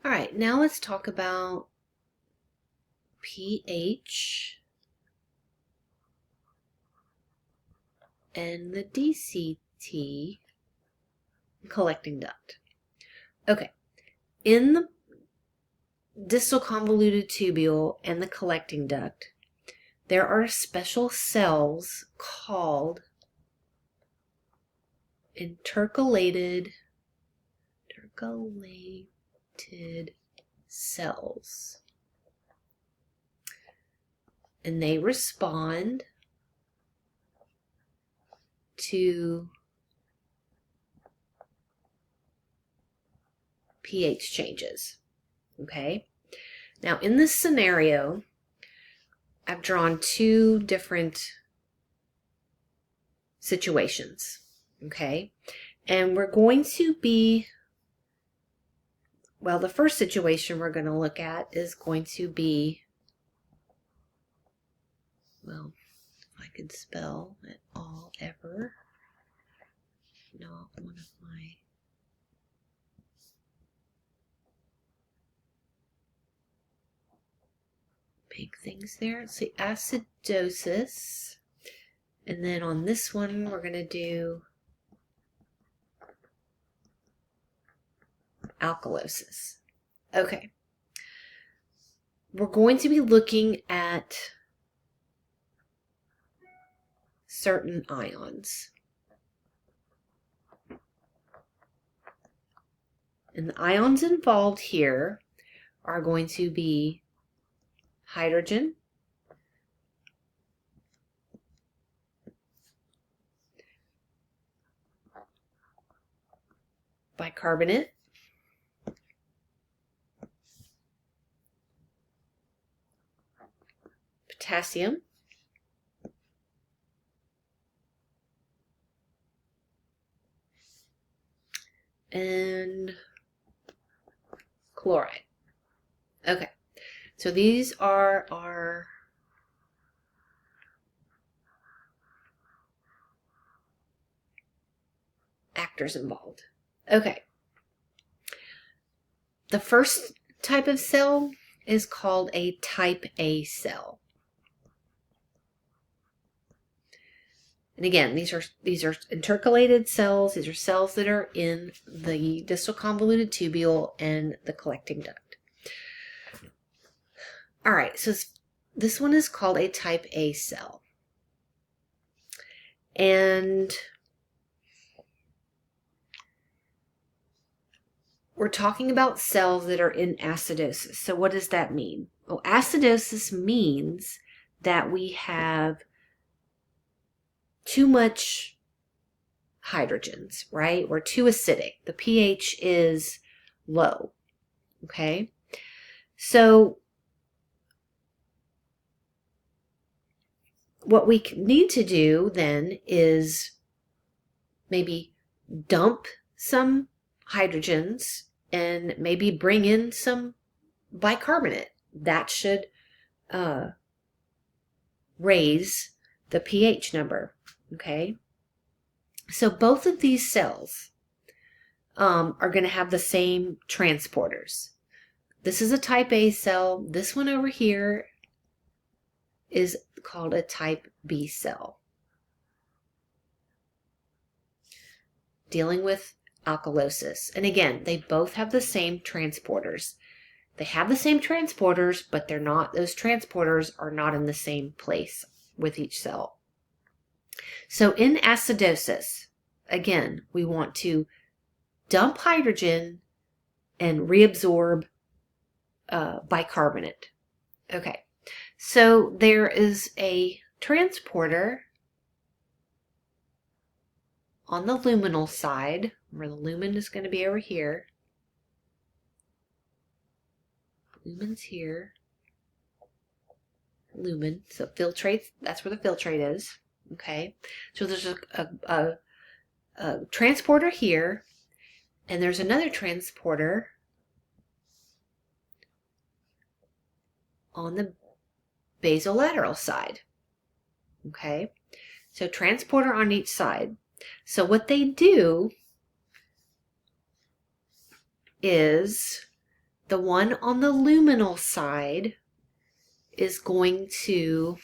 All right, now let's talk about pH and the DCT collecting duct. Okay, in the distal convoluted tubule and the collecting duct, there are special cells called intercalated cells. And they respond to pH changes. Okay? Now, in this scenario, I've drawn two different situations. Okay? And we're going to be, well, the first situation we're going to look at is going to be, well, if I could spell at all ever, not one of my big things there. Let's see, acidosis. And then on this one, we're going to do alkalosis. Okay. We're going to be looking at certain ions. And the ions involved here are going to be hydrogen, bicarbonate, potassium, and chloride. Okay, so these are our actors involved. Okay, the first type of cell is called a type A cell. And again, these are intercalated cells. These are cells that are in the distal convoluted tubule and the collecting duct. All right, so this one is called a type A cell. And we're talking about cells that are in acidosis. So what does that mean? Well, acidosis means that we have too much hydrogens, right? We're too acidic. The pH is low, okay? So what we need to do then is maybe dump some hydrogens and maybe bring in some bicarbonate. That should raise the pH number, okay? So both of these cells are going to have the same transporters. This is a type A cell. This one over here is called a type B cell, dealing with alkalosis. And again, they both have the same transporters. They have the same transporters, but they're not, those transporters are not in the same place with each cell. So in acidosis, again, we want to dump hydrogen and reabsorb bicarbonate. Okay, so there is a transporter on the luminal side, where the lumen is going to be over here. Lumen's here. Lumen, so filtrate, that's where the filtrate is. Okay, so there's a transporter here, and there's another transporter on the basolateral side. Okay, so transporter on each side. So what they do is the one on the luminal side is going to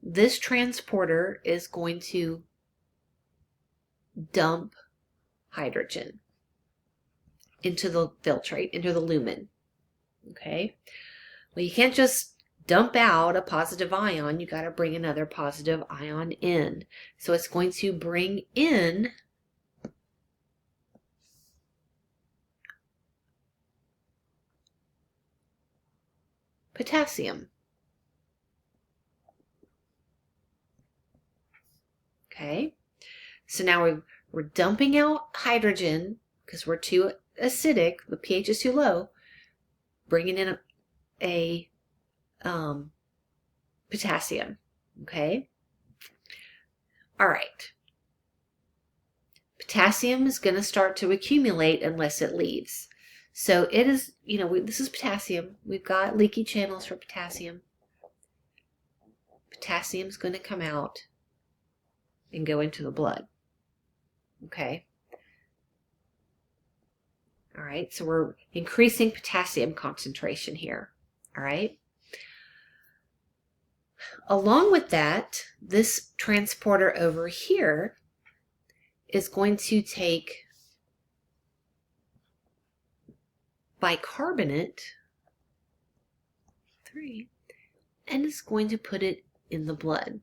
this transporter is going to dump hydrogen into the filtrate, into the lumen. Okay? Well, you can't just dump out a positive ion. You got to bring another positive ion in. So it's going to bring in potassium. Okay? So now we're dumping out hydrogen because we're too acidic, the pH is too low, bringing in a potassium. Okay? All right. Potassium is going to start to accumulate unless it leaves. So it is, this is potassium. We've got leaky channels for potassium. Potassium is going to come out and go into the blood. Okay. All right, so we're increasing potassium concentration here. All right. Along with that, this transporter over here is going to take bicarbonate 3 and is going to put it in the blood.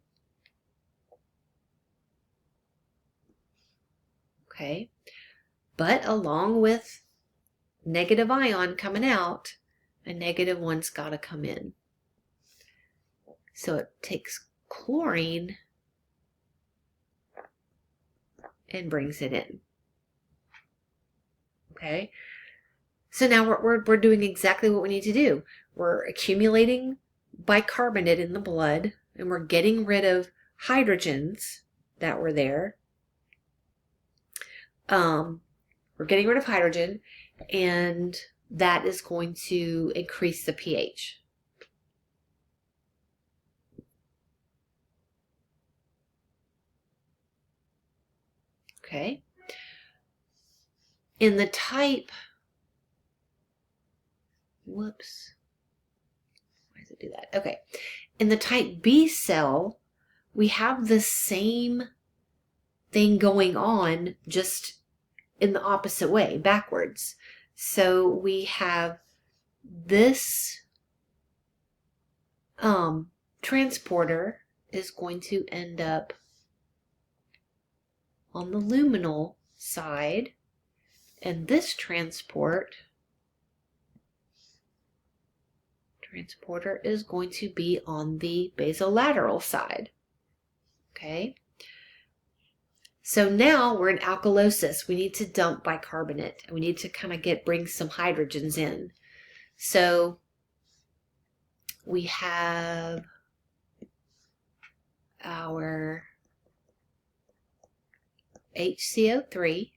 Okay, but along with negative ion coming out, a negative one's got to come in. So it takes chlorine and brings it in. Okay, so now we're doing exactly what we need to do. We're accumulating bicarbonate in the blood, and we're getting rid of hydrogens that were there. We're getting rid of hydrogen, and that is going to increase the pH. Okay. In the type, whoops, why does it do that? Okay. In the type B cell, we have the same thing going on, just in the opposite way, backwards. So we have this transporter is going to end up on the luminal side, and this transporter is going to be on the basolateral side. Okay, so now we're in alkalosis. We need to dump bicarbonate, and we need to kind of bring some hydrogens in. So we have our HCO3,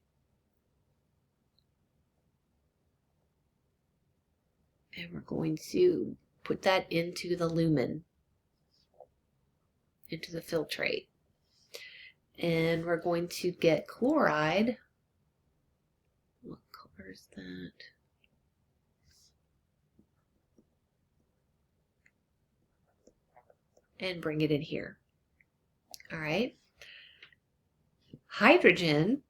and we're going to put that into the lumen, into the filtrate. And we're going to get chloride. What color is that? And bring it in here. All right. Hydrogen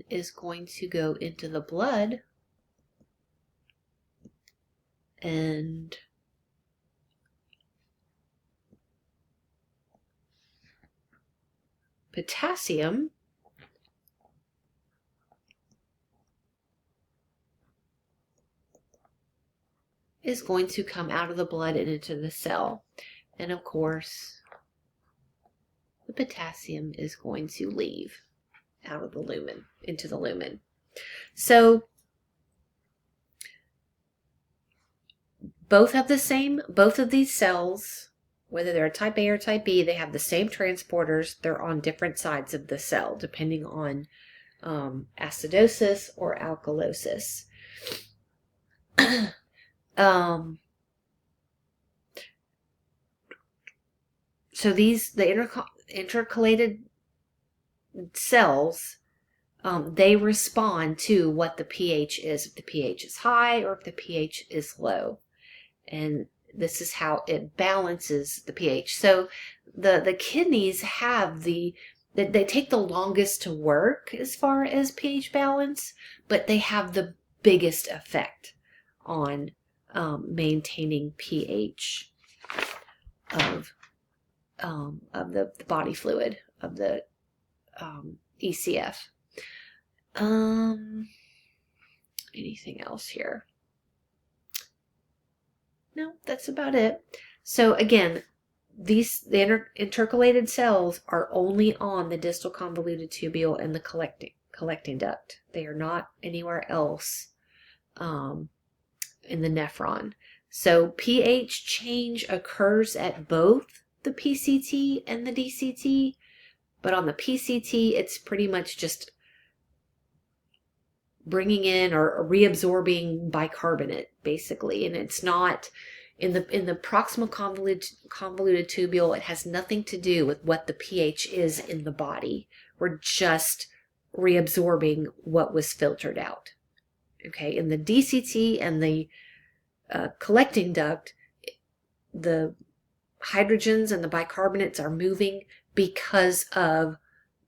is going to go into the blood and potassium is going to come out of the blood and into the cell. And of course, the potassium is going to leave out of the lumen, into the lumen. So both of these cells, whether they're type A or type B, they have the same transporters. They're on different sides of the cell, depending on acidosis or alkalosis. So the intercalated cells, they respond to what the pH is, if the pH is high or if the pH is low. And this is how it balances the pH. So the kidneys have they take the longest to work as far as pH balance, but they have the biggest effect on maintaining pH of the body fluid, of the ECF. Anything else here? No, that's about it. So again, the intercalated cells are only on the distal convoluted tubule and the collecting duct. They are not anywhere else in the nephron. So pH change occurs at both the PCT and the DCT, but on the PCT, it's pretty much just bringing in or reabsorbing bicarbonate, basically, and it's not in the proximal convoluted tubule. It has nothing to do with what the pH is in the body. We're just reabsorbing what was filtered out. Okay, in the DCT and the collecting duct, the hydrogens and the bicarbonates are moving because of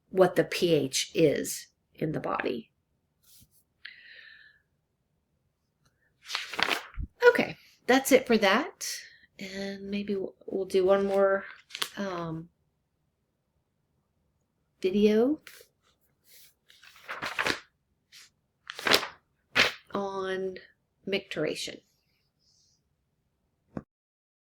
what the pH is in the body. Okay, that's it for that. And maybe we'll do one more video on micturition.